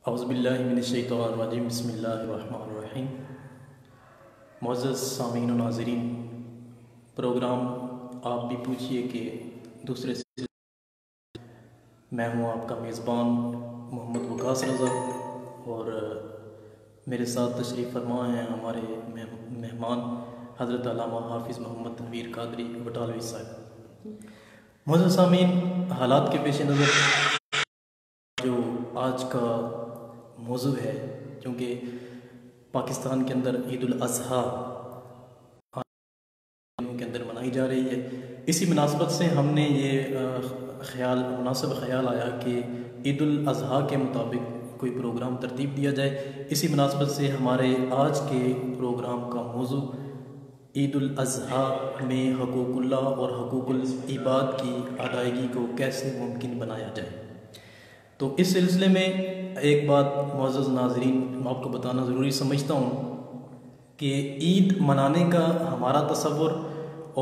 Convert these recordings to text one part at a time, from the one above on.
اعوذ باللہ من الشیطان الرجیم بسم اللہ الرحمن الرحیم۔ معزز سامعین و ناظرین، پروگرام آپ بھی پوچھئے کہ دوسرے سے میں ہوں آپ کا میزبان محمد وقاص رضا، اور میرے ساتھ تشریف فرما ہیں ہمارے مہمان حضرت علامہ حافظ محمد تنویر قادری بٹالوی صاحب۔ معزز سامعین، حالات کے پیش نظر جو آج کا موضوع ہے، کیونکہ پاکستان کے اندر عید الاضحیٰ کے اندر منائی جا رہی ہے، اسی مناسبت سے ہم نے یہ مناسب خیال آیا کہ عید الاضحیٰ کے مطابق کوئی پروگرام ترتیب دیا جائے۔ اسی مناسبت سے ہمارے آج کے پروگرام کا موضوع عید الاضحیٰ میں حقوق اللہ اور حقوق العباد کی ادائیگی کو کیسے ممکن بنایا جائے۔ تو اس سلسلے میں ایک بات معزز ناظرین میں آپ کو بتانا ضروری سمجھتا ہوں کہ عید منانے کا ہمارا تصور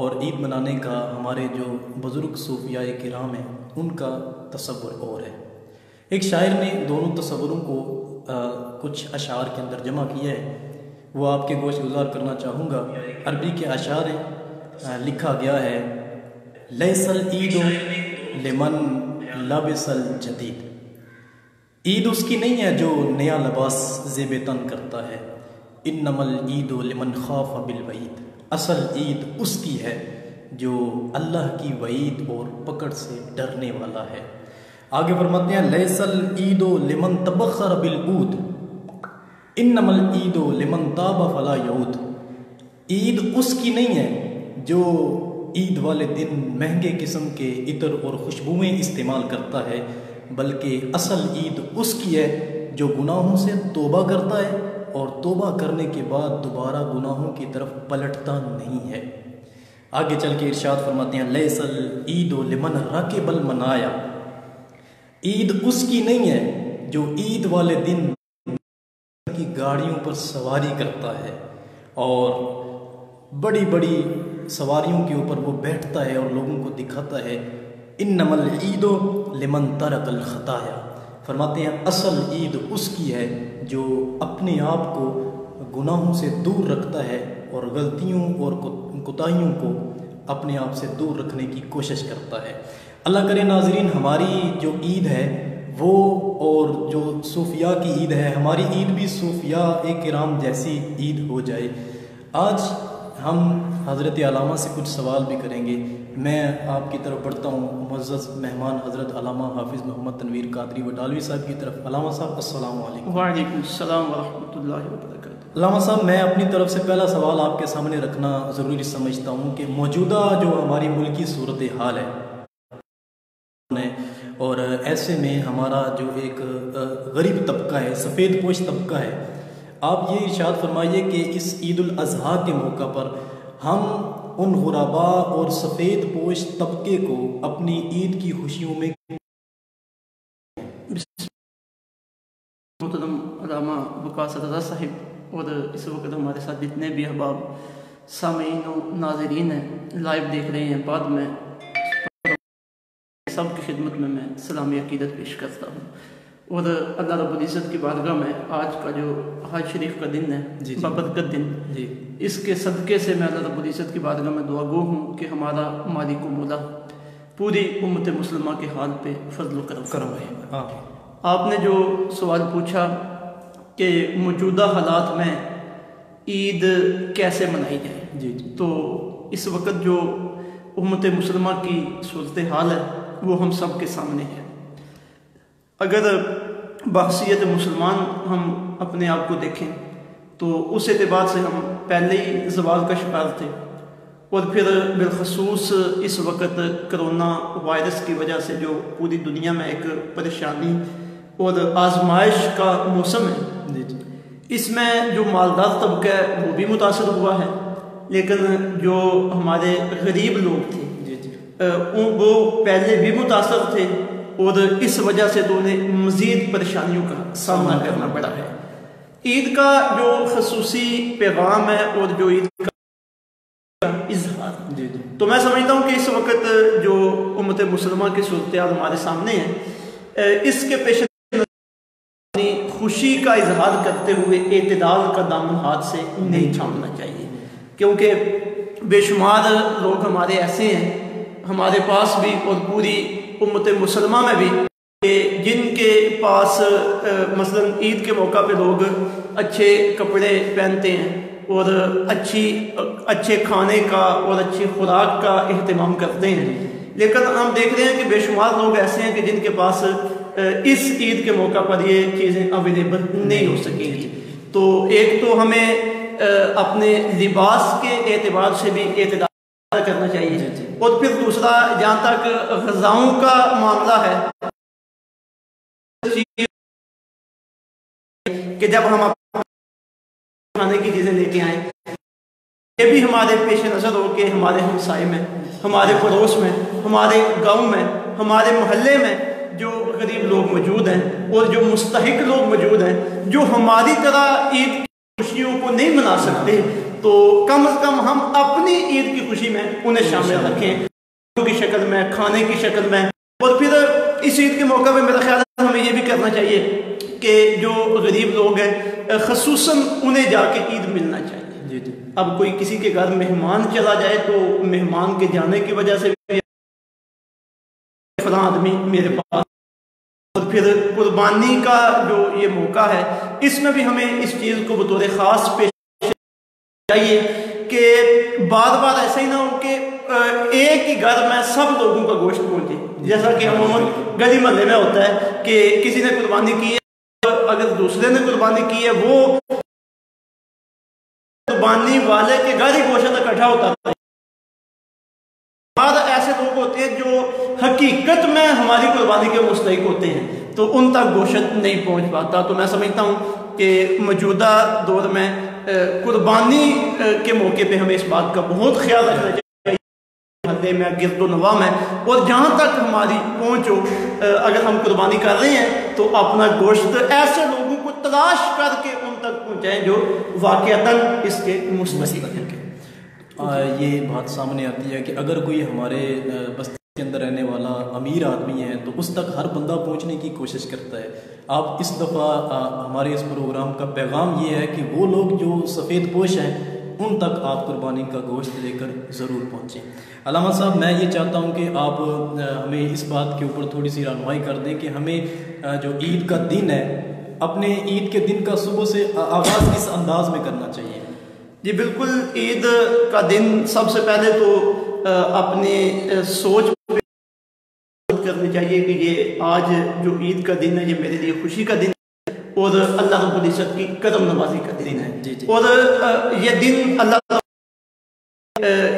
اور عید منانے کا ہمارے جو بزرگ صوفیاء کرام ہیں ان کا تصور اور ہے۔ ایک شاعر نے دونوں تصوروں کو کچھ اشعار کے اندر جمع کیا ہے، وہ آپ کے گوش گزار کرنا چاہوں گا۔ عربی کے اشعار ہیں، لکھا گیا ہے: لیس العید لمن لبس الجدید، عید اس کی نہیں ہے جو نیا لباس زیب تن کرتا ہے، انما العید لمن خاف بالوعید، اصل عید اس کی ہے جو اللہ کی وعید اور پکڑ سے ڈرنے والا ہے۔ آگے فرماتے ہیں: لیس العید لمن تبخر بالعود، انما العید لمن طاب فلا یعود، عید اس کی نہیں ہے جو عید والے دن مہنگے قسم کے عطر اور خوشبوئیں استعمال کرتا ہے، بلکہ اصل عید اس کی ہے جو گناہوں سے توبہ کرتا ہے اور توبہ کرنے کے بعد دوبارہ گناہوں کی طرف پلٹتا نہیں ہے۔ آگے چل کے ارشاد فرماتے ہیں: لیس العید لمن رکب المنایا، عید اس کی نہیں ہے جو عید والے دن کی گاڑیوں پر سواری کرتا ہے اور بڑی بڑی سواریوں کے اوپر وہ بیٹھتا ہے اور لوگوں کو دکھاتا ہے۔ انما العید لمن ترک الخطایا، فرماتے ہیں اصل عید اس کی ہے جو اپنے آپ کو گناہوں سے دور رکھتا ہے اور غلطیوں اور کوتاہیوں کو اپنے آپ سے دور رکھنے کی کوشش کرتا ہے۔ اللہ کرے ناظرین، ہماری جو عید ہے وہ اور جو صوفیاء کی عید ہے، ہماری عید بھی صوفیاء کرام جیسی عید ہو جائے۔ آج ہم حضرت علامہ سے کچھ سوال بھی کریں گے۔ میں آپ کی طرف بڑھتا ہوں معزز مہمان حضرت علامہ حافظ محمد تنویر قادری بٹالوی صاحب کی طرف۔ علامہ صاحب السلام علیکم۔ وعلیکم السلام ورحمۃ اللہ وبرکاتہ۔ علامہ صاحب، میں اپنی طرف سے پہلا سوال آپ کے سامنے رکھنا ضروری سمجھتا ہوں کہ موجودہ جو ہماری ملکی صورتحال ہے اور ایسے میں ہمارا جو ایک غریب طبقہ ہے، سفید پوش طبقہ ہے، آپ یہ ارشاد فرمائیے کہ اس عید الاضحیٰ کے موقع پر ہم ان غرباء اور سفید پوش طبقے کو اپنی عید کی خوشیوں میں محترم علامہ وقاص رضا صاحب اور اس وقت ہمارے ساتھ جتنے بھی احباب سامعین و ناظرین ہیں، لائیو دیکھ رہے ہیں، بعد میں سب کی خدمت میں سلامی عقیدت پیش کرتا ہوں، اور اللہ رب العزت کی بارگاہ میں آج کا جو حج شریف کا دن ہے، بابرکت دن، اس کے صدقے سے میں اللہ رب العزت کی بارگاہ میں دعا گو ہوں کہ ہمارا مالک و مولا پوری امت مسلمہ کے حال پہ فضل و کرم فرمائے۔ آپ نے جو سوال پوچھا کہ موجودہ حالات میں عید کیسے منائی جائے، تو اس وقت جو امت مسلمہ کی صورتحال ہے وہ ہم سب کے سامنے ہے۔ اگر بحثیت مسلمان ہم اپنے آپ کو دیکھیں تو اس اعتبار سے ہم پہلے ہی زوال کا شکار تھے، اور پھر بالخصوص اس وقت کرونا وائرس کی وجہ سے جو پوری دنیا میں ایک پریشانی اور آزمائش کا موسم ہے، اس میں جو مالدار طبقہ ہے وہ بھی متاثر ہوا ہے، لیکن جو ہمارے غریب لوگ تھے وہ پہلے بھی متاثر تھے، اور اس وجہ سے تو انہیں مزید پریشانیوں کا سامنا کرنا پڑا ہے۔ عید کا جو خصوصی پیغام ہے اور جو عید کا اظہار، تو میں سمجھتا ہوں کہ اس وقت جو امت مسلمہ کی صورتحال ہمارے سامنے ہے، اس کے پیش خوشی کا اظہار کرتے ہوئے اعتدال کا دامن ہاتھ سے نہیں تھامنا چاہیے، کیونکہ بے شمار لوگ ہمارے ایسے ہیں ہمارے پاس بھی اور پوری امت مسلمہ میں بھی کہ جن کے پاس مثلا عید کے موقع پہ لوگ اچھے کپڑے پہنتے ہیں اور اچھے کھانے کا اور اچھی خوراک کا اہتمام کرتے ہیں، لیکن ہم دیکھ رہے ہیں کہ بے شمار لوگ ایسے ہیں کہ جن کے پاس اس عید کے موقع پر یہ چیزیں اویلیبل نہیں ہو سکیں گی۔ تو ایک تو ہمیں اپنے لباس کے اعتبار سے بھی اعتدال کرنا چاہیے، اور پھر دوسرا جہاں تک غذاؤں کا معاملہ ہے کہ جب ہم کھانے کی چیزیں لے کے آئیں یہ بھی ہمارے پیش نظر ہو کہ ہمارے ہمسائے میں، ہمارے پڑوس میں، ہمارے گاؤں میں، ہمارے محلے میں جو غریب لوگ موجود ہیں اور جو مستحق لوگ موجود ہیں جو ہماری طرح عید کی خوشیوں کو نہیں منا سکتے، تو کم از کم ہم اپنی عید کی خوشی میں انہیں شامل رکھیں کی شکل میں، کھانے کی شکل میں۔ اور پھر اس عید کے موقع پہ میرا خیال ہے ہمیں یہ بھی کرنا چاہیے کہ جو غریب لوگ ہیں خصوصاً انہیں جا کے عید ملنا چاہیے۔ اب کوئی کسی کے گھر مہمان چلا جائے تو مہمان کے جانے کی وجہ سے فلاں آدمی میرے پاس، اور پھر قربانی کا جو یہ موقع ہے اس میں بھی ہمیں اس چیز کو بطور خاص پیش چاہیے کہ بار بار ایسا ہی نہ ہو کہ ایک ہی گھر میں سب لوگوں کا گوشت پہنچے، جیسا کہ عموماً گلی محلے میں ہوتا ہے کہ کسی نے قربانی کی ہے، اگر دوسرے نے قربانی کی ہے وہ قربانی والے کے گھر ہی گوشت اکٹھا ہوتا ہے۔ بعض ایسے لوگ ہوتے ہیں جو حقیقت میں ہماری قربانی کے مستحق ہوتے ہیں تو ان تک گوشت نہیں پہنچ پاتا۔ تو میں سمجھتا ہوں کہ موجودہ دور میں قربانی کے موقع پہ ہمیں اس بات کا بہت خیال رکھنا چاہیے، محلے میں، گرد و نواح میں، اور جہاں تک ہماری پہنچ ہو اگر ہم قربانی کر رہے ہیں تو اپنا گوشت ایسے لوگوں کو تلاش کر کے ان تک پہنچائیں جو واقعتاً اس کے مستحق ہیں۔ یہ بات سامنے آتی ہے کہ اگر کوئی ہمارے بستی کے اندر رہنے والا امیر آدمی ہے تو اس تک ہر بندہ پہنچنے کی کوشش کرتا ہے۔ آپ اس دفعہ ہمارے اس پروگرام کا پیغام یہ ہے کہ وہ لوگ جو سفید پوش ہیں ان تک آپ قربانی کا گوشت لے کر ضرور پہنچیں۔ علامہ صاحب میں یہ چاہتا ہوں کہ آپ ہمیں اس بات کے اوپر تھوڑی سی رہنمائی کر دیں کہ ہمیں جو عید کا دن ہے اپنے عید کے دن کا صبح سے آغاز کس انداز میں کرنا چاہیے؟ جی بالکل، عید کا دن سب سے پہلے تو اپنی سوچ کرنی چاہیے کہ یہ آج جو عید کا دن ہے یہ میرے لیے خوشی کا دن ہے اور اللہ رب العزت کی کرم نوازی کا دن ہے، اور یہ دن اللہ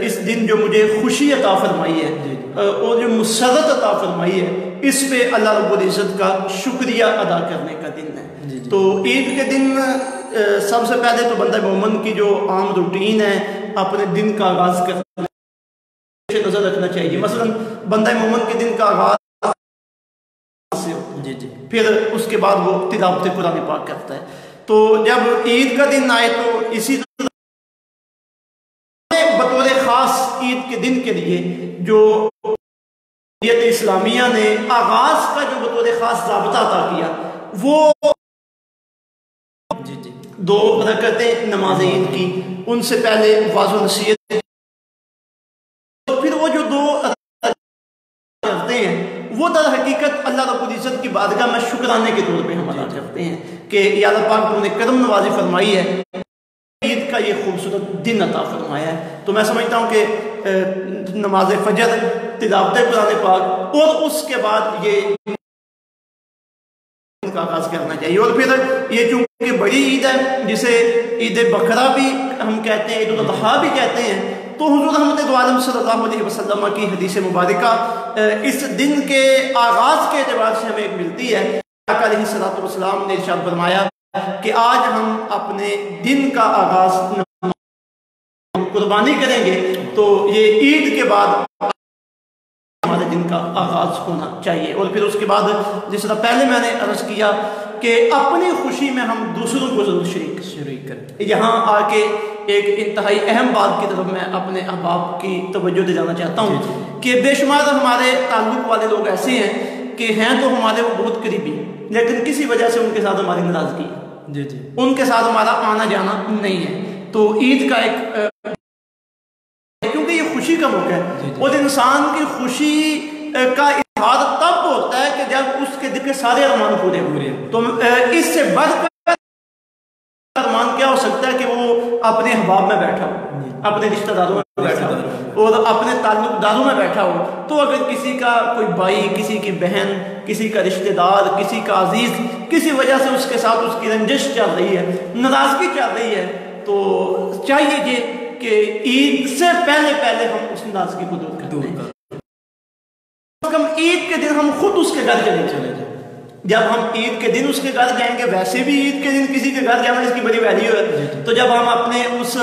اس دن جو مجھے خوشی عطا فرمائی ہے اور جو مسرت عطا فرمائی ہے اس پہ اللہ رب العزت کا شکریہ ادا کرنے کا دن ہے۔ تو عید کے دن سب سے پہلے تو بندہ مومن کی جو عام روٹین ہے اپنے دن کا آغاز کرنا نظر رکھنا چاہیے۔ مثلا بندہ مومن کے دن کا آغاز پھر اس کے بعد وہ تلاوت قرآن پاک کرتا ہے۔ تو جب عید کا دن آئے تو اسی طرح بطور خاص عید کے دن کے لیے جو جمہوریت اسلامیہ نے آغاز کا جو بطور خاص ضابطہ عطا کیا وہ 2 رکعتیں نماز عید کی، ان سے پہلے واضح و نصیحت، پھر وہ جو 2 کرتے ہیں وہ در حقیقت اللہ رب العزت کی بارگاہ میں شکرانے کے طور پہ ہم ادا کرتے ہیں کہ یا اللہ پاک تم نے کرم نوازی فرمائی ہے، عید کا یہ خوبصورت دن عطا فرمایا ہے۔ تو میں سمجھتا ہوں کہ نماز فجر، تلاوت قرآن پاک اور اس کے بعد یہ کا آغاز کرنا چاہیے۔ اور پھر یہ چونکہ بڑی عید ہے جسے عید بقرہ بھی ہم کہتے ہیں، عید الاضحیٰ بھی کہتے ہیں، تو حضور رحمت دو عالم صلی اللہ علیہ وسلم کی حدیث مبارکہ اس دن کے آغاز کے اعتبار سے ہمیں ملتی ہے۔ آقا علیہ الصلوۃ والسلام نے ارشاد فرمایا کہ آج ہم اپنے دن کا آغاز قربانی کریں گے تو یہ عید کے بعد ہمارے دن کا آغاز ہونا چاہیے۔ اور پھر اس کے بعد جس طرح پہلے میں نے عرض کیا کہ اپنی خوشی میں ہم دوسروں کو ضرور شریک کریں۔ یہاں آ کے ایک انتہائی اہم بات کی طرف میں اپنے احباب کی توجہ دلانا چاہتا ہوں کہ بے شمار ہمارے تعلق والے لوگ ایسے ہیں کہ ہیں تو ہمارے وہ بہت قریبی، لیکن کسی وجہ سے ان کے ساتھ ہماری ناراضگی ہے، جی جی، ان کے ساتھ ہمارا آنا جانا نہیں ہے. تو عید کا ایک کیونکہ یہ خوشی کا موقع ہے اور انسان کی خوشی کا اظہار تب ہوتا ہے کہ جب اس کے دل کے سارے ارمان پورے ہو. تو اس سے بڑھ کر ارمان کیا ہو سکتا ہے کہ وہ اپنے احباب میں بیٹھا ہو، اپنے رشتہ داروں میں بیٹھا ہو اور اپنے تعلق داروں میں بیٹھا ہو. تو اگر کسی کا کوئی بھائی، کسی کی بہن، کسی کا رشتہ دار، کسی کا عزیز کسی وجہ سے اس کے ساتھ اس کی رنجش چل رہی ہے، ناراضگی چل رہی ہے، تو چاہیے یہ کہ عید سے پہلے ہم اس ناراضگی کو دور کریں. کم عید کے دن ہم خود اس کے گھر چلے جائیں. جب ہم عید کے دن اس کے گھر جائیں گے، ویسے بھی عید کے دن کسی کے گھر جانا اس کی بڑی ویلیو ہے. تو جب ہم اپنے اس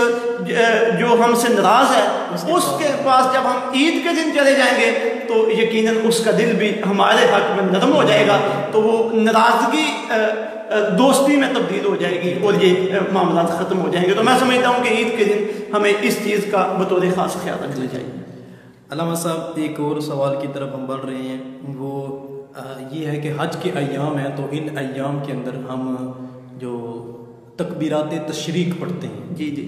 جو ہم سے ناراض ہے اس کے پاس جب ہم عید کے دن چلے جائیں گے تو یقیناً اس کا دل بھی ہمارے حق میں نرم ہو جائے گا، تو وہ ناراضگی دوستی میں تبدیل ہو جائے گی اور یہ معاملات ختم ہو جائیں گے. تو میں سمجھتا ہوں کہ عید کے دن ہمیں اس چیز کا بطور خاص خیال رکھنا چاہیے. علامہ صاحب ایک اور سوال کی طرف ہم بڑھ رہے ہیں، وہ یہ ہے کہ حج کے ایام ہیں، تو ان ایام کے اندر ہم جو تکبیرات تشریق پڑھتے ہیں، جی جی،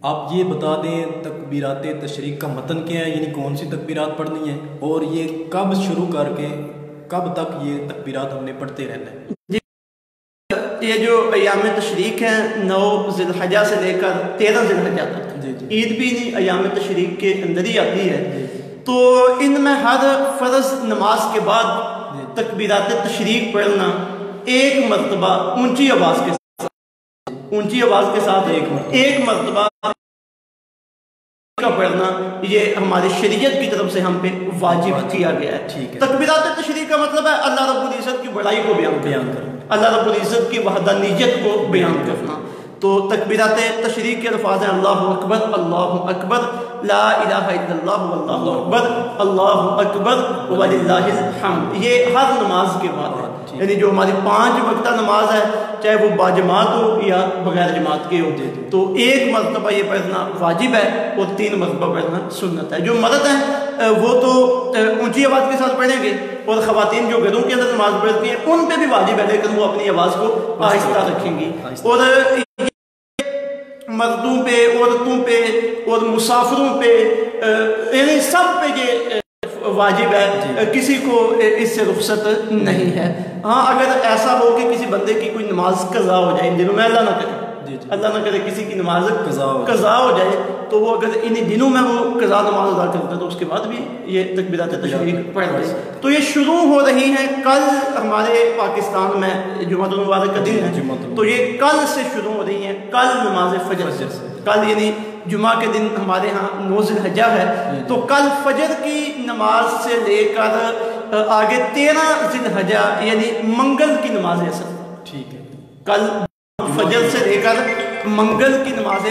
آپ یہ بتا دیں تکبیرات تشریق کا متن کیا ہے، یعنی کون سی تکبیرات پڑھنی ہے اور یہ کب شروع کر کے کب تک یہ تکبیرات ہم نے پڑھتے رہنا ہے؟ جی، یہ جو ایام تشریق ہیں 9 ذی الحجہ سے لے کر 13 ذی الحجہ تک، عید بھی نہیں ایام تشریق کے اندر ہی آتی ہے. تو ان میں ہر فرض نماز کے بعد تکبیرات تشریق پڑھنا ایک مرتبہ اونچی آواز کے ساتھ ایک مرتبہ کا پڑھنا یہ ہماری شریعت کی طرف سے ہم پہ واجب کیا گیا ہے. تکبیرات تشریق کا مطلب ہے اللہ رب العزت کی بڑائی کو بیان کرنا، اللہ رب العزت کی وحدانیت کو بیان کرنا. تو تکبیرات تشریق کے الفاظ ہیں اللہ اکبر، اللہ اکبر، لا الہ الا اللہ، واللہ اکبر، اللہ اکبر وللہ الحمد. یہ ہر نماز کے بعد ہے، یعنی جو ہماری 5 وقتہ نماز ہے چاہے وہ باجماعت ہو یا بغیر جماعت کے ہو، تو ایک مرتبہ یہ پڑھنا واجب ہے اور 3 مرتبہ پڑھنا سنت ہے. جو مرد ہیں وہ تو اونچی آواز کے ساتھ پڑھیں گے اور خواتین جو گھروں کے اندر نماز پڑھتی ہیں ان پہ بھی واجب ہے، لیکن وہ اپنی آواز کو آہستہ رکھیں گی. اور مردوں پہ، عورتوں پہ اور مسافروں پہ، یعنی سب پہ یہ واجب ہے، کسی کو اس سے رخصت نہیں ہے. ہاں اگر ایسا ہو کہ کسی بندے کی کوئی نماز قضا ہو جائے ان دنوں میں، اللہ نہ کرے کسی کی نماز قضا ہو جائے، تو وہ اگر انہی دنوں میں وہ قضا نماز ادا کرتا ہے تو اس کے بعد بھی یہ تکبیرات تشریق پڑھ لے. تو یہ شروع ہو رہی ہیں کل ہمارے پاکستان میں جمعۃ المبارک کا دن ہے، تو یہ کل سے شروع ہو رہی ہیں، کل نماز فجر سے. کل یعنی جمعہ کے دن ہمارے ہاں 9 ذی الحجہ ہے، تو کل فجر کی نماز سے لے کر آگے 13 ذی الحجہ یعنی منگل کی نماز عصر. ٹھیک ہے، کل فجر سے لے کر منگل کی نماز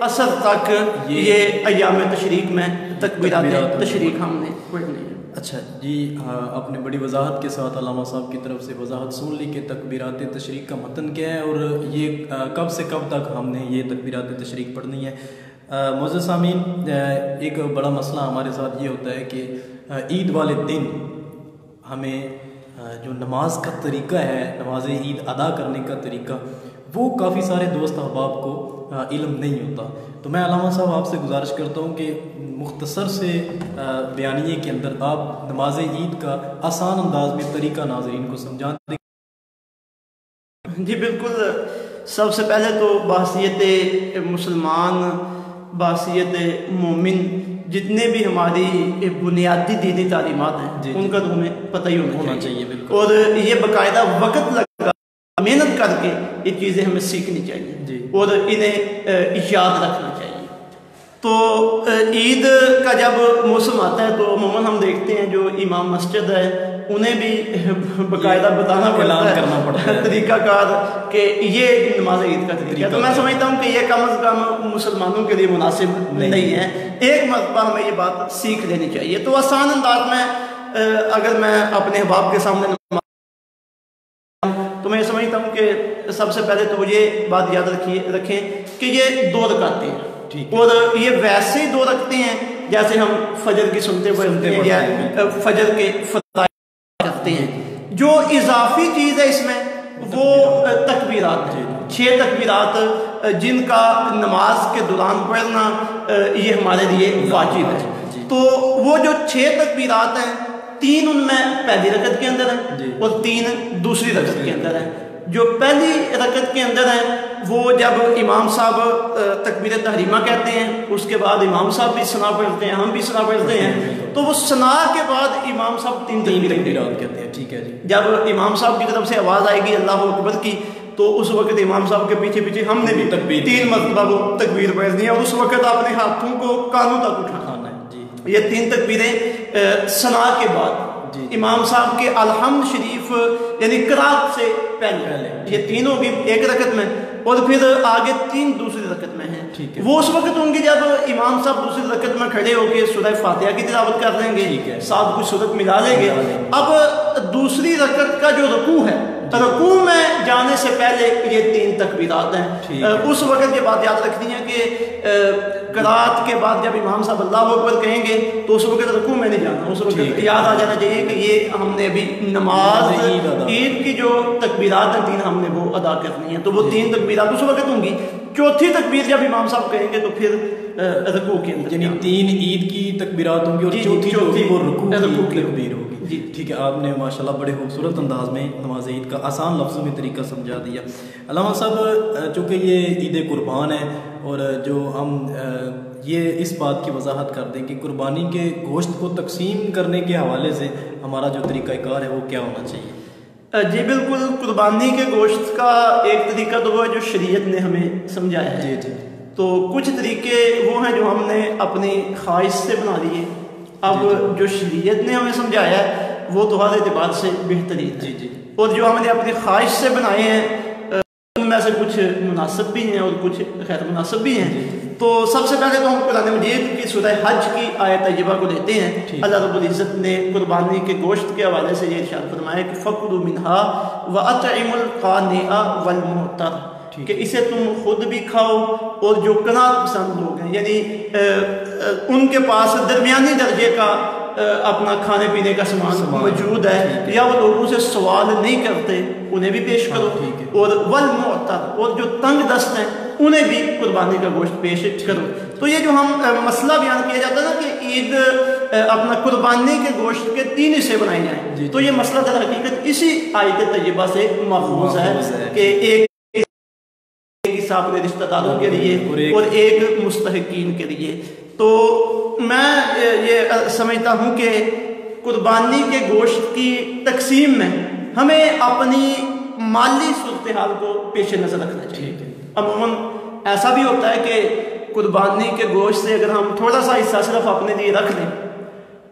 عصر تک یہ ایام تشریق میں تکبیرات تشریق ہم نے پڑھنی ہے. اچھا جی، آپ نے بڑی وضاحت کے ساتھ علامہ صاحب کی طرف سے وضاحت سن لی کہ تکبیرات تشریق کا متن کیا ہے اور یہ کب سے کب تک ہم نے یہ تکبیرات تشریق پڑھنی ہے. معزز سامعین، ایک بڑا مسئلہ ہمارے ساتھ یہ ہوتا ہے کہ عید والے دن ہمیں جو نماز کا طریقہ ہے، نماز عید ادا کرنے کا طریقہ، وہ کافی سارے دوست احباب کو علم نہیں ہوتا. تو میں علامہ صاحب آپ سے گزارش کرتا ہوں کہ مختصر سے بیانیے کے اندر آپ نماز عید کا آسان انداز میں طریقہ ناظرین کو سمجھا دیں. جی بالکل. سب سے پہلے تو بحیثیت مسلمان، بحیثیت مومن، جتنے بھی ہماری بنیادی دینی تعلیمات ہیں ان کا تو ہمیں پتہ ہی ہونا چاہیے. اور یہ باقاعدہ وقت لگا محنت کر کے یہ چیزیں ہمیں سیکھنی چاہیے اور انہیں یاد رکھنا چاہیے. تو عید کا جب موسم آتا ہے تو عموماً ہم دیکھتے ہیں جو امام مسجد ہے انہیں بھی باقاعدہ بتانا پڑتا ہے طریقہ کار کہ یہ نماز عید کا طریقہ. تو میں سمجھتا ہوں کہ یہ کم از کم مسلمانوں کے لیے مناسب نہیں ہے. ایک مرتبہ ہمیں یہ بات سیکھ لینی چاہیے. تو آسان انداز میں اگر میں اپنے احباب کے سامنے تو میں سمجھتا ہوں کہ سب سے پہلے تو یہ بات یاد رکھیں کہ یہ 2 رکعتیں ہیں اور یہ ویسے ہی 2 رکعتیں ہیں جیسے ہم فجر کی سنتے پڑھتے ہیں یا فجر کے کرتے ہیں. جو اضافی چیز ہے اس میں وہ تکبیرات ہیں. 6 تکبیرات جن کا نماز کے دوران پڑھنا یہ ہمارے لیے واجب ہے. تو وہ جو 6 تکبیرات ہیں 3 ان میں پہلی رکعت کے اندر ہیں اور 3 دوسری رکعت کے اندر ہیں. جو پہلی رکعت کے اندر ہیں وہ جب امام صاحب تکبیر تحریمہ کہتے ہیں اس کے بعد امام صاحب بھی ثنا پڑھتے ہیں, ہم بھی ثنا پڑھتے ہیں, تو وہ ثنا کے بعد امام صاحب 3 تکبیرات کہتے ہیں. ٹھیک ہے جی. جب امام صاحب کی طرف سے آواز آئے گی اللہ اکبر کی تو اس وقت امام صاحب کے پیچھے پیچھے ہم نے بھی 3 مرتبہ وہ تکبیر پڑھنی ہے اور اس وقت اپنے ہاتھوں کو کانوں تک اٹھانا ہے. یہ 3 تکبیریں ثنا کے بعد امام صاحب کے الحمد شریف یعنی قرات سے پہلے یہ 3 ہوگی ایک رکعت میں اور پھر آگے 3 دوسری رکعت میں ہیں. وہ اس وقت ہوں گے جب امام صاحب دوسری رکعت میں کھڑے ہو کے سورہ فاتحہ کی تلاوت کر لیں گے, ساتھ کچھ سورت ملا لیں گے. اب دوسری رکعت کا جو رکوع ہے, رکوع میں جانے سے پہلے یہ 3 تکبیرات ہیں. اس وقت یہ بات یاد رکھنی ہے کہ قرات کے بعد جب امام صاحب اللہ اکبر کہیں گے تو اس وقت رکوع میں نہیں جانا, اس وقت یاد آ جانا چاہیے کہ یہ ہم نے ابھی نماز عید کی جو تکبیرات ہیں 3 ہم نے وہ ادا کرنی ہیں. تو وہ 3 تکبیرات اس وقت ہوں گی. چوتھی تکبیر جب امام صاحب کہیں گے تو پھر رکوع کے اندر یعنی 3 عید کی تکبیرات ہوں گی اور چوتھی وہ رکوع کی تکبیر ہوگی. جی ٹھیک ہے. آپ نے ماشاءاللہ بڑے خوبصورت انداز میں نماز عید کا آسان لفظوں میں طریقہ سمجھا دیا. علامہ صاحب چونکہ یہ عید قربان ہے اور جو ہم یہ اس بات کی وضاحت کر دیں کہ قربانی کے گوشت کو تقسیم کرنے کے حوالے سے ہمارا جو طریقہ کار ہے وہ کیا ہونا چاہیے؟ جی بالکل. قربانی کے گوشت کا ایک طریقہ تو وہ ہے جو شریعت نے ہمیں سمجھایا ہے. جی جی. تو کچھ طریقے وہ ہیں جو ہم نے اپنی خواہش سے بنا لیے. اب جو شریعت نے ہمیں سمجھایا ہے وہ تو ہر اعتبار سے بہترین ہے. جی جی. اور جو ہم نے اپنی خواہش سے بنائے ہیں ان میں سے کچھ مناسب بھی ہیں اور کچھ غیر مناسب بھی ہیں. تو سب سے پہلے تو ہم قرآن مجید کی سورہ حج کی آیت طیبہ کو لیتے ہیں. اللہ رب العزت نے قربانی کے گوشت کے حوالے سے یہ ارشاد فرمایا کہ فَكُلُوا مِنْهَا وَأَطْعِمُوا الْقَانِعَ وَالْمُعْتَرَ, کہ اسے تم خود بھی کھاؤ اور جو قناعت پسند لوگ ہیں یعنی ان کے پاس درمیانی درجے کا اپنا کھانے پینے کا سامان موجود ہے یا وہ لوگوں سے سوال نہیں کرتے انہیں بھی پیش کرو. اور والمعتر, اور جو تنگ دست ہیں انہیں بھی قربانی کا گوشت پیش کرو. تو یہ جو ہم مسئلہ بیان کیا جاتا ہے نا کہ عید اپنا قربانی کے گوشت کے 3 حصے بنائے جائیں, تو یہ مسئلہ در حقیقت اسی آیت طیبہ سے ماخوذ ہے کہ ایک حصہ اپنے رشتہ داروں کے لیے اور ایک مستحقین کے لیے. تو میں یہ سمجھتا ہوں کہ قربانی کے گوشت کی تقسیم میں ہمیں اپنی مالی صورتحال کو پیش نظر رکھنا چاہیے. عموماً ایسا بھی ہوتا ہے کہ قربانی کے گوشت سے اگر ہم تھوڑا سا حصہ صرف اپنے لیے رکھ لیں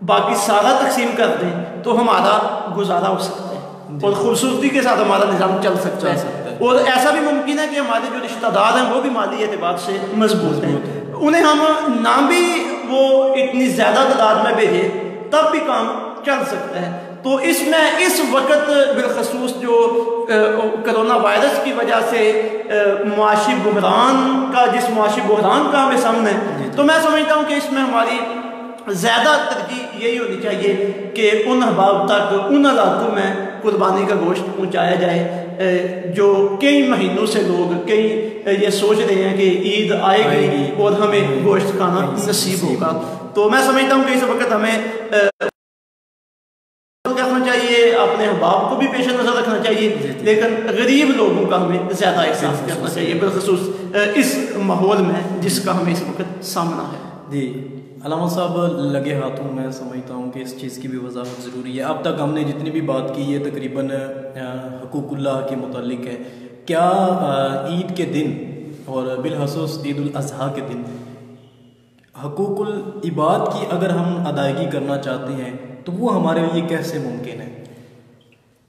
باقی سارا تقسیم کر دیں تو ہمارا گزارا ہو سکتا ہے اور خوبصورتی کے ساتھ ہمارا نظام چل سکتا ہے. اور ایسا بھی ممکن ہے کہ ہمارے جو رشتہ دار ہیں وہ بھی مالی اعتبار سے مضبوط ہیں, انہیں ہم نہ بھی وہ اتنی زیادہ تعداد میں بھیجیں تب بھی کام چل سکتا ہے. تو اس میں اس وقت بالخصوص جو کرونا وائرس کی وجہ سے معاشی بحران کا کا ہمیں سامنا ہے, تو میں سمجھتا ہوں کہ اس میں ہماری زیادہ ترجیح یہی ہونی چاہیے کہ ان احباب تک ان علاقوں میں قربانی کا گوشت پہنچایا جائے جو کئی مہینوں سے لوگ یہ سوچ رہے ہیں کہ عید آئے گی اور ہمیں گوشت کھانا نصیب ہوگا. تو میں سمجھتا ہوں کہ اس وقت ہمیں رکھنا چاہیے, اپنے احباب کو بھی پیش نظر رکھنا چاہیے, لیکن غریب لوگوں کا ہمیں زیادہ احساس کرنا چاہیے بالخصوص اس ماحول میں جس کا ہمیں اس وقت سامنا ہے. جی علامہ صاحب لگے ہاتھوں میں سمجھتا ہوں کہ اس چیز کی بھی وضاحت ضروری ہے. اب تک ہم نے جتنی بھی بات کی ہے تقریباً حقوق اللہ کے متعلق ہے. کیا عید کے دن اور بالخصوص عید الاضحیٰ کے دن حقوق العباد کی اگر ہم ادائیگی کرنا چاہتے ہیں تو وہ ہمارے لیے کیسے ممکن ہے؟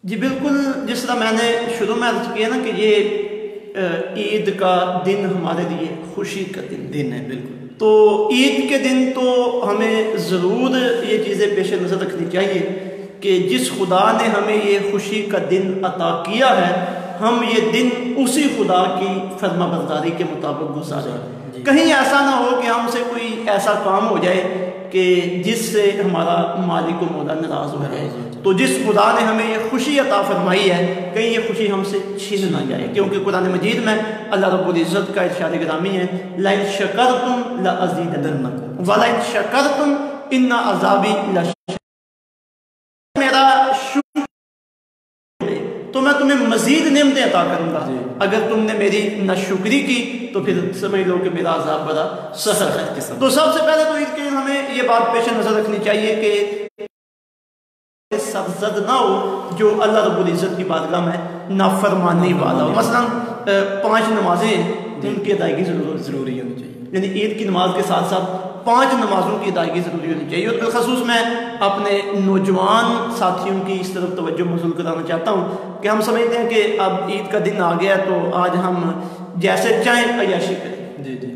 جی بالکل, جس طرح میں نے شروع میں عرض کیا نا کہ یہ عید کا دن ہمارے لیے خوشی کا دن ہے. بالکل. تو عید کے دن تو ہمیں ضرور یہ چیزیں پیش نظر رکھنی چاہیے کہ جس خدا نے ہمیں یہ خوشی کا دن عطا کیا ہے ہم یہ دن اسی خدا کی فرما برداری کے مطابق گزاریں. کہیں ایسا نہ ہو کہ ہم سے کوئی ایسا کام ہو جائے کہ جس سے ہمارا مالک و مولا ناراض ہو جائے. تو جس خدا نے ہمیں یہ خوشی عطا فرمائی ہے کہیں یہ خوشی ہم سے چھین نہ جائے، کیونکہ قرآن مجید میں اللہ رب العزت کا ارشاد گرامی ہے لَإِن شَكَرْتُمْ لَأَزِيدَنَّكُمْ وَلَإِن شَكَرْتُمْ إِنَّ عَذَابِي لَشَدِيدٌ. میرا شکر تو میں تمہیں مزید نعمتیں عطا کروں گا، اگر تم نے میری ناشکری کی تو پھر سمجھ لو کہ میرا عذاب بڑا سخت ہے. تو سب سے پہلے تو عید کے دن ہمیں یہ بات پیش نظر رکھنی چاہیے کہ سرزد نہ ہو جو اللہ رب العزت کی بارگاہ میں نافرمانی والا ہو. مثلا 5 نمازیں ان کی ادائیگی ضروری ہونی چاہیے، یعنی عید کی نماز کے ساتھ ساتھ 5 نمازوں کی ادائیگی ضروری ہونی چاہیے. اور بالخصوص میں اپنے نوجوان ساتھیوں کی اس طرف توجہ مبذول کرانا چاہتا ہوں کہ ہم سمجھتے ہیں کہ اب عید کا دن آ گیا تو آج ہم جیسے چاہیں عیاشی کریں. جی جی.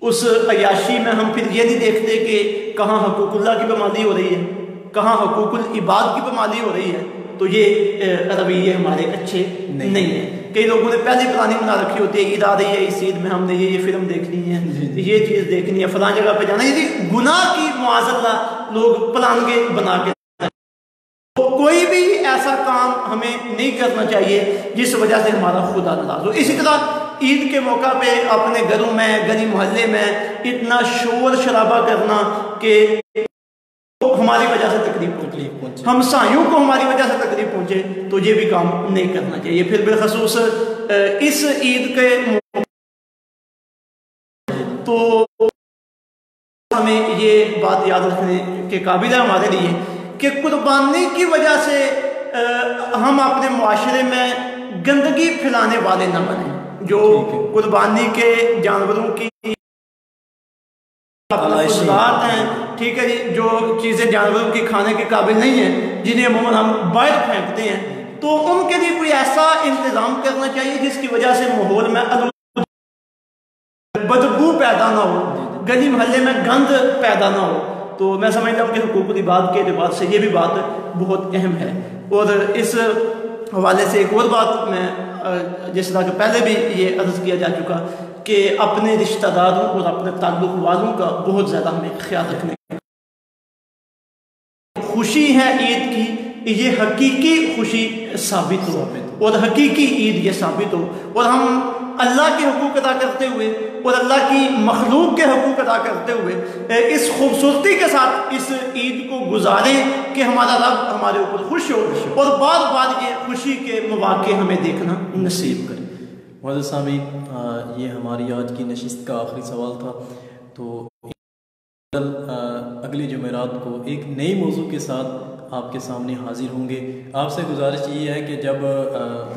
اس عیاشی میں ہم پھر یہ نہیں دیکھتے کہ کہاں حقوق اللہ کی پامالی ہو رہی ہے، کہاں حقوق العباد کی پامالی ہو رہی ہے. تو یہ رویے ہمارے اچھے نہیں ہیں. کئی لوگوں نے پہلی پلاننگ بنا رکھی ہوتی ہے عید آ رہی ہے، اس عید میں ہم نے یہ فلم دیکھنی ہے، یہ چیز دیکھنی ہے، فلاں جگہ پہ جانا ہے. یعنی گناہ کی معاذ اللہ لوگ پلانگیں بنا کے کوئی بھی ایسا کام ہمیں نہیں کرنا چاہیے جس وجہ سے ہمارا خدا ناراض ہو. اسی طرح عید کے موقع پہ اپنے گھروں میں گلی محلے میں اتنا شور شرابہ کرنا کہ ہماری وجہ سے تکلیف پہنچے، ہمسایوں کو ہماری وجہ سے تکلیف پہنچے، تو یہ بھی کام نہیں کرنا چاہیے. پھر بالخصوص اس عید کے تو ہمیں یہ بات یاد رکھنے کے قابل ہے ہمارے لیے کہ قربانی کی وجہ سے ہم اپنے معاشرے میں گندگی پھیلانے والے نہ بنیں. جو قربانی کے جانوروں کی خصوصیات ہیں، ٹھیک ہے جی، جو چیزیں جانوروں کی کھانے کے قابل نہیں ہیں، جنہیں عموماً ہم باہر پھینکتے ہیں، تو ان کے لیے کوئی ایسا انتظام کرنا چاہیے جس کی وجہ سے ماحول میں بدبو پیدا نہ ہو، گلی محلے میں گند پیدا نہ ہو. تو میں سمجھتا ہوں کہ حقوق العباد کے اعتبار سے یہ بھی بات بہت اہم ہے. اور اس حوالے سے ایک اور بات میں جس طرح کہ پہلے بھی یہ عرض کیا جا چکا کہ اپنے رشتہ داروں اور اپنے تعلق والوں کا بہت زیادہ ہمیں خیال رکھنے کی خوشی ہے عید کی، یہ حقیقی خوشی ثابت ہو اور حقیقی عید یہ ثابت ہو، اور ہم اللہ کے حقوق ادا کرتے ہوئے اور اللہ کی مخلوق کے حقوق ادا کرتے ہوئے اس خوبصورتی کے ساتھ اس عید کو گزاریں کہ ہمارا رب ہمارے اوپر خوش ہو اور بار بار یہ خوشی کے مواقع ہمیں دیکھنا نصیب کرے. معزز سامعین، یہ ہماری آج کی نشست کا آخری سوال تھا. تو اگلی جمعرات کو ایک نئی موضوع کے ساتھ آپ کے سامنے حاضر ہوں گے. آپ سے گزارش یہ ہے کہ جب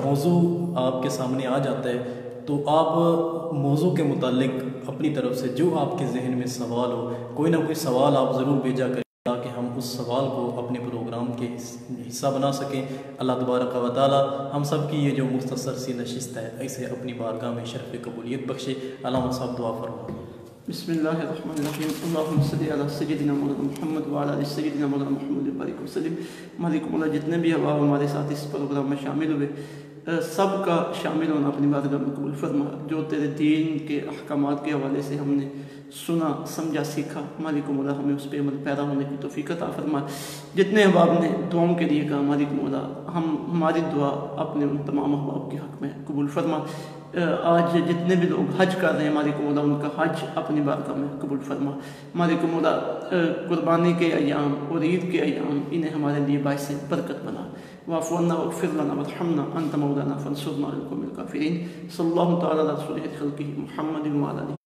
موضوع آپ کے سامنے آ جاتا ہے تو آپ موضوع کے متعلق اپنی طرف سے جو آپ کے ذہن میں سوال ہو، کوئی نہ کوئی سوال آپ ضرور بھیجا کریں تاکہ ہم اس سوال کو اپنے پروگرام کے حصہ بنا سکیں. اللہ تبارک و تعالی ہم سب کی یہ جو مختصر سی نشست ہے اسے اپنی بارگاہ میں شرف قبولیت بخشے. علامہ صاحب دعا فرمائیں. بسم اللہ الرحمن الرحیم. اللہم صلی علی سیدنا مولانا محمد وعلی آل سیدنا مولانا محمد وبارک وسلم. مالک مولا جتنے بھی احباب ہمارے ساتھ اس پروگرام میں شامل ہوئے سب کا شامل ہونا اپنی بارگاہ میں قبول فرما. جو تیرے دین کے احکامات کے حوالے سے ہم نے سنا سمجھا سیکھا، مالک مولا ہمیں اس پہ عمل پیدا ہونے کی توفیق عطا فرما. جتنے احباب نے دعاؤں کے لیے کہا، مالک مولا ہماری دعا اپنے ان تمام احباب کے حق میں قبول فرما. آج جتنے بھی لوگ حج کر رہے ہیں، مالک مولا ان کا حج اپنی بارگاہ میں قبول فرما. مالک مولا قربانی کے ایام اور عید کے ایام انہیں ہمارے لیے باعث برکت بنا. واعف عنا واغفر لنا وارحمنا انت مولانا فانصرنا على القوم الكافرين. صلی اللہ تعالی علی رسولہ خلقہ محمد وعلی